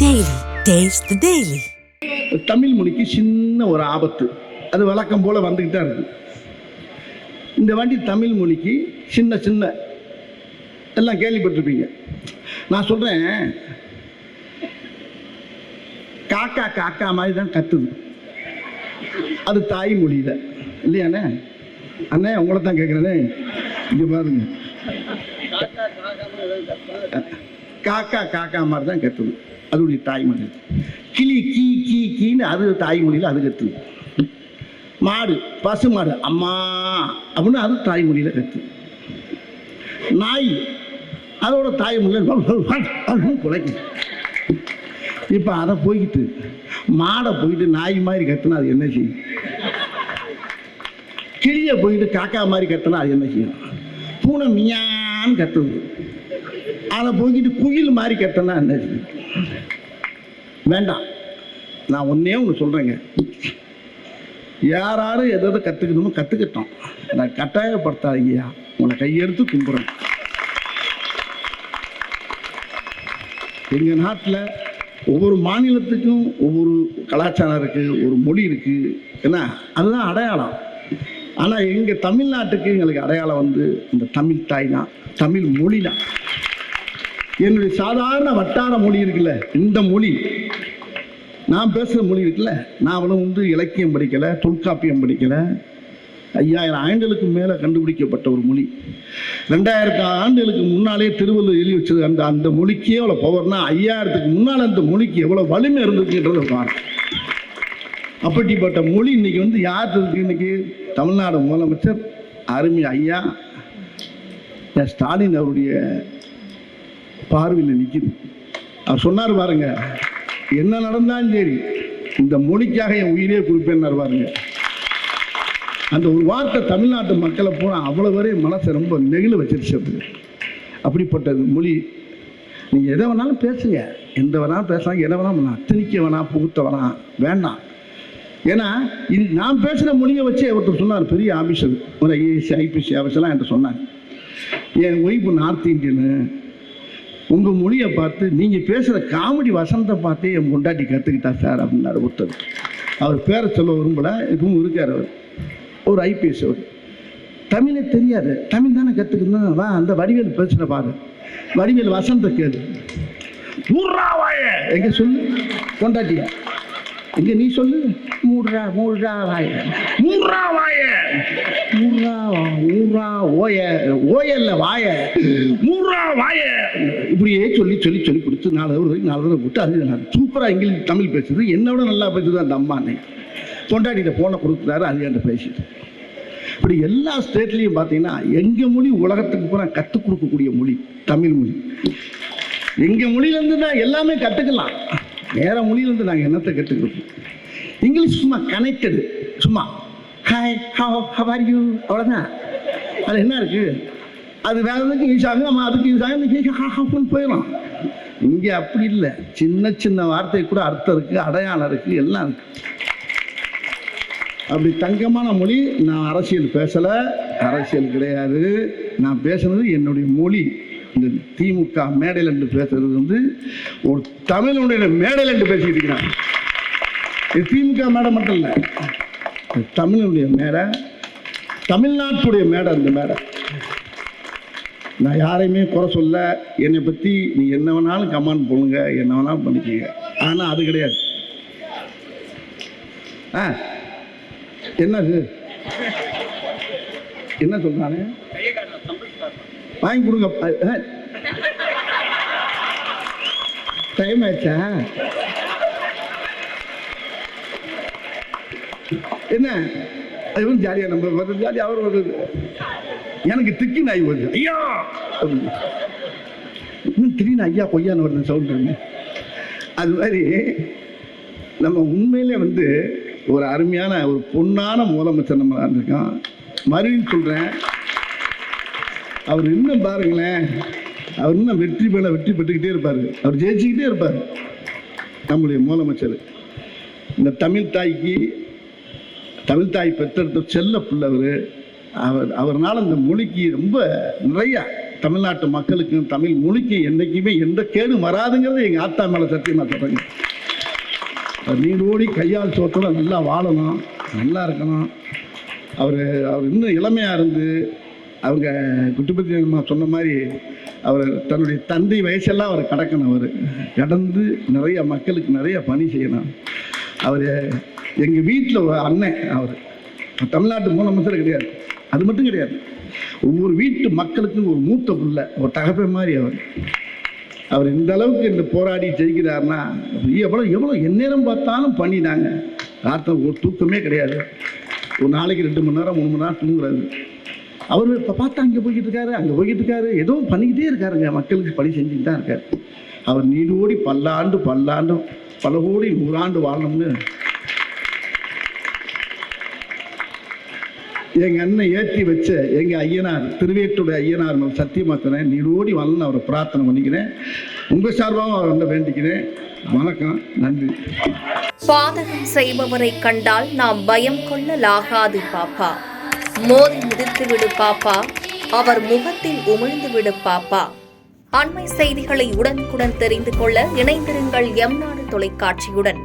Daily. Taste the Daily. Tamil மொழிக்கு சின்ன ஒரு ஆபத்து, அது வழக்கம் போல வந்துக்கிட்டே இருக்கு. இந்த வாட்டி தமிழ் மொழிக்கு சின்ன சின்ன எல்லாம் கேள்விப்பட்டிருப்பீங்க. நான் சொல்கிறேன், காக்கா காக்கா மாதிரி தான் கத்துது. அது தாய்மொழியில் இல்லையாண்ணே? அண்ணே உங்களை தான் கேட்குறேனே, இங்கே பாருங்க. காக்கா காக்கா மாதிரி தான் கத்துது, அதோடைய தாய்மொழி. கிளி கீ கீ கீன்னு அது தாய்மொழியில் அது கத்துது. மாடு பசு மாடு அம்மா அப்படின்னு அது தாய்மொழியில் கத்துது. நாய் அதோட தாய்மொழியில் குலைக்குது. இப்போ அதை போய்கிட்டு மாடை போயிட்டு நாய் மாதிரி கத்துனா அது என்ன செய்யும்? கிளியை போயிட்டு காக்கா மாதிரி கத்துனா அது என்ன செய்யும்? பூனை மியான்னு கத்துது. அதை போய்கிட்டு குயில் மாதிரி கத்துனா என்ன செய்யும்? வேண்டாம், நான் ஒன்றே ஒன்று சொல்கிறேங்க. யாரும் எதாவது கற்றுக்கணுமோ கற்றுக்கிட்டோம், நான் கட்டாயப்படுத்தாதீங்கய்யா. உங்களை கையெடுத்து கும்பிட்றேன். எங்கள் நாட்டில் ஒவ்வொரு மாநிலத்துக்கும் ஒவ்வொரு கலாச்சாரம் இருக்குது, ஒரு மொழி இருக்குது, ஏன்னா அதுதான் அடையாளம். ஆனால் எங்கள் தமிழ்நாட்டுக்கு எங்களுக்கு அடையாளம் வந்து இந்த தமிழ் தாய் தான், தமிழ் மொழி தான். என்னுடைய சாதாரண வட்டார மொழி இருக்குல்ல, இந்த மொழி நான் பேசுகிற மொழி இருக்குல்ல, நான் அவ்வளோ வந்து இலக்கியம் படிக்கலை, தொல்காப்பியம் படிக்கலை. 5000 ஆண்டுகளுக்கு மேலே கண்டுபிடிக்கப்பட்ட ஒரு மொழி. 2000 ஆண்டுகளுக்கு முன்னாலே திருவள்ளுவர் எழுதி வச்சது. அந்த மொழிக்கே எவ்வளோ பவர்னா, 5000க்கு முன்னால் அந்த மொழிக்கு எவ்வளோ வலிமை இருந்துச்சுன்றதை பாருங்க. அப்படிப்பட்ட மொழி இன்னைக்கு வந்து யார் இருக்கு? இன்னைக்கு தமிழ்நாடு முதலமைச்சர் அருமை ஐயா ஸ்டாலின் அவருடைய பார்வையில் நிற்கிது. அவர் சொன்னார் பாருங்க, என்ன நடந்தாலும் சரி இந்த மொழிக்காக என் உயிரே கொடுப்பேன்னு பாருங்க. அந்த ஒரு வார்த்தை தமிழ்நாட்டு மக்களை போன அவ்வளோ வரை மனசை ரொம்ப நெகிழ வச்சிருச்சு. அப்படிப்பட்டது மொழி. நீங்கள் எதை வேணாலும் பேசுங்க, எந்த வேணாலும் பேசலாம், எதை வேணாலும் பண்ணலாம், திணிக்க வேணாம், புகுத்த வேணாம், வேண்டாம். ஏன்னா இது நான் பேசுகிற மொழியை வச்சு ஒருத்தர் சொன்னார், பெரிய ஆஃபீஸர், ஒரு ஐஏஎஸ் ஐபிஎஸ் ஆஃபீஸர்லாம் என்கிட்ட சொன்னாங்க, என் ஒய்ஃபு நார்த் இந்தியனு, உங்கள் மொழியை பார்த்து நீங்கள் பேசுகிற காமெடி வசனத்தை பார்த்தே என் பொண்டாட்டி கற்றுக்கிட்டா சார் அப்படின்னாரு ஒருத்தர். அவர் பேரை சொல்ல விரும்பல, இப்பவும் இருக்கார். அவர் ஒரு ஐபிஎஸ். அவர் தமிழே தெரியாது, தமிழ் தானே கற்றுக்கணும். வா அந்த வடிவேல் பேசுகிற பாரு, வடிவேல் வசனத்தை கேளு. மூர்ராவாய எங்கே சொல்லு பொண்டாட்டியா, எங்கே நீ சொல்லு. மூர்ரா மூர்ரா வாய, மூர்ரா வாய, மூர்ரா மூர்ரா ஓய, ஓயல்ல வாய, மூர்ரா வாய, இப்படியே சொல்லி சொல்லி சொல்லி கொடுத்து 4 தடவை விட்டு அது சூப்பராக இங்கிலீஷ் தமிழ் பேசுது. என்னோட நல்லா பேசுது அந்த அம்மா. அன்னைக்கு பொண்டாட்டிகிட்ட ஃபோனை கொடுக்குறாரு, அது என்கிட்ட பேசிட்டு. இப்படி எல்லா ஸ்டேட்லேயும் பார்த்தீங்கன்னா எங்கள் மொழி உலகத்துக்கு பூரா கற்றுக் கொடுக்கக்கூடிய மொழி தமிழ் மொழி. எங்கள் மொழியிலேருந்து தான் எல்லாமே கற்றுக்கலாம். வேற மொழியிலேருந்து நாங்கள் என்னத்தை கற்றுக்கிறோம்? இங்கிலீஷ் சும்மா கனெக்டடு, சும்மா ஹாய் ஹவ் ஆர் யூ, அவ்வளோதான். அது என்ன இருக்குது? அது வேற எதுக்கு யூஸ் ஆகும், நம்ம அதுக்கு யூஸ் ஆகும் போயிடலாம். இங்கே அப்படி இல்லை, சின்ன சின்ன வார்த்தை கூட அர்த்தம் இருக்குது, அடையாளம் இருக்குது, எல்லாம் இருக்குது. அப்படி தங்கமான மொழி. நான் அரசியல் பேசலை, அரசியல் கிடையாது. நான் பேசுனது என்னுடைய மொழி. இந்த திமுக மேடையில் என்று பேசுறது வந்து ஒரு தமிழுடைய மேடையில் என்று பேசிக்கிட்டு இருக்கிறாங்க. இது திமுக மேடை மட்டும் இல்லை, தமிழுடைய மேடை, தமிழ்நாட்டுடைய மேடை. அந்த மேடை நான் யாரையுமே குறை சொல்ல, என்னை பற்றி நீ என்ன வேணாலும் கமெண்ட் பண்ணுங்க, என்ன வேணாலும் பண்ணிக்கங்க. ஆனால் அது கிடையாது. என்னது என்ன சொல்றானே, வாங்கி கொடுங்க. டைம் ஆயிடுச்சா? என்ன இவன் ஜாலியா, நம்ம ஜாலியா, அவர் வருது. எனக்கு திக்கி நாய் வருது, ஐயா இன்னும் திடீர்னு ஐயா கொய்யான்னு வருது சவுண்ட். அது மாதிரி நம்ம உண்மையிலே வந்து ஒரு அருமையான ஒரு பொன்னான முதலமைச்சர் நம்ம இருந்திருக்கோம். மறுபடியும் சொல்கிறேன், அவர் இன்னும் பாருங்களேன், அவர் இன்னும் வெற்றி பெற்றுக்கிட்டே இருப்பார், அவர் ஜெயிச்சுக்கிட்டே இருப்பார். நம்முடைய முதலமைச்சர் இந்த தமிழ் தாய் பெற்றெடுத்த செல்ல பிள்ளை. அவர்னால இந்த மொழிக்கு ரொம்ப நிறையா தமிழ்நாட்டு மக்களுக்கும் தமிழ் மொழிக்கு என்றைக்குமே எந்த கேடும் வராதுங்கிறது எங்கள் ஆத்தா மேலே சத்தியமாக சொல்கிறேங்க. நீரோடி கையால் சோத்தோட நல்லா வாழணும், நல்லா இருக்கணும். அவர் இன்னும் இளமையாக இருந்து அவங்க குட்டுப்பத்தி சொன்ன மாதிரி அவர் தன்னுடைய தந்தை வயசெல்லாம் அவர் கடக்கணும். அவர் கடந்து நிறைய மக்களுக்கு நிறைய பணி செய்யணும். அவர் எங்கள் வீட்டில் ஒரு அண்ணன். அவர் தமிழ்நாட்டு முதலமைச்சர் கிடையாது, அது மட்டும் கிடையாது. ஒவ்வொரு வீட்டு மக்களுக்கும் ஒரு மூத்த புள்ள, ஒரு தகப்பை மாதிரி அவர் இந்த அளவுக்கு இந்த போராடி ஜெயிக்கிறாருன்னா எவ்வளோ எந்நேரம் பார்த்தாலும் பண்ணினாங்க. ராத்திரி ஒரு தூக்கமே கிடையாது. ஒரு நாளைக்கு 2 மணி நேரம் 3 மணி நேரம் தூங்குறாரு. அவர் இப்போ பார்த்தா அங்கே போய்கிட்டு இருக்காரு, அங்கே போய்கிட்டு இருக்காரு, ஏதோ பண்ணிக்கிட்டே இருக்காருங்க, மக்களுக்கு பணி செஞ்சுட்டு தான் இருக்கார். அவர் நீடோடி பல்லாண்டு பல கோடி 100 ஆண்டு வாழணும்னு எங்கள் அண்ணன் ஏற்றி வச்ச எங்கள் ஐயனார், திருவேட்டுடைய ஐயனார் சத்தியமாக்குறேன், நீடோடி வாழணும்னு அவரை பிரார்த்தனை பண்ணிக்கிறேன். உங்கள் சார்பாகவும் அவர் வந்து வேண்டிக்கிறேன். வணக்கம், நன்றி. பாதகம் செய்பவரை கண்டால் நாம் பயம் கொள்ளலாகாது பாப்பா. மோதி மிதித்து விடு பாப்பா, அவர் முகத்தில் உமிழ்ந்து விடு பாப்பா. அண்மை செய்திகளை உடனுக்குடன் தெரிந்து கொள்ள இணைந்திருங்கள் எம் நாடு தொலைக்காட்சியுடன்.